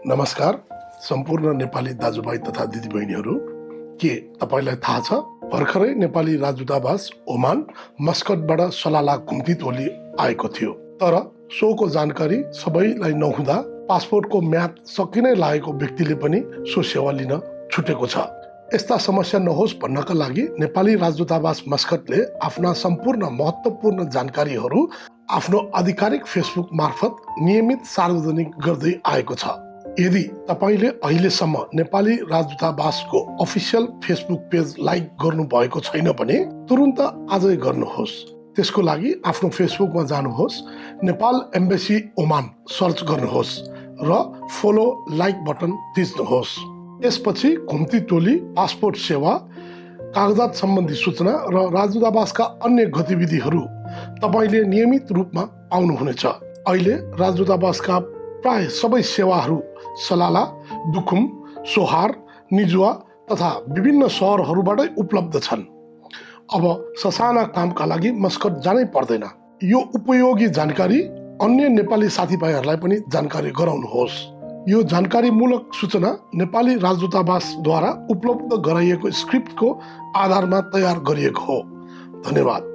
नमस्कार सम्पूर्ण नेपाली दाजुभाइ तथा दिदीबहिनीहरू, के तपाईलाई थाहा छ भर्खरै नेपाली राजदूतावास ओमान मस्कटबाट सलाला घुम्ती टोली आएको थियो। तर सोको जानकारी सबैलाई नहुँदा पासपोर्टको म्याद सकिनै लागेको व्यक्तिले पनि सो सेवा लिन छुटेको छ। यस्ता समस्या नहोस् भन्नका लागि नेपाली राजदूतावास मस्कटले आफ्ना सम्पूर्ण महत्त्वपूर्ण जानकारीहरू आफ्नो आधिकारिक फेसबुक मार्फत नियमित सार्वजनिक गर्दै आएको छ। यदि तपाईले अहिलेसम्म नेपाली राजदूतावासको अफिसियल फेसबुक पेज लाइक गर्नु भएको छैन भने तुरुन्त आजै गर्नुहोस्। त्यसको लागि आफ्नो फेसबुकमा जानुहोस्, नेपाल एम्बेसी ओमान सर्च गर्नुहोस् र फलो लाइक बटन थिच्नुहोस्। त्यसपछि घुम्ती टोली, पासपोर्ट सेवा, कागजात सम्बन्धी सूचना र राजदूतावासका अन्य गतिविधिहरू तपाईले नियमित रूपमा पाउनुहुनेछ। अहिले राजदूतावासका प्राय सबै सेवाहरू सलाला, दुखुम, सोहार, निजुवा तथा विभिन्न सहरहरूबाटै उपलब्ध छन्। अब ससाना कामका लागि मस्कट जानै पर्दैन। यो उपयोगी जानकारी अन्य नेपाली साथीभाइहरूलाई पनि जानकारी गराउनुहोस्। यो जानकारीमूलक सूचना नेपाली राजदूतावासद्वारा उपलब्ध गराइएको स्क्रिप्टको आधारमा तयार गरिएको हो। धन्यवाद।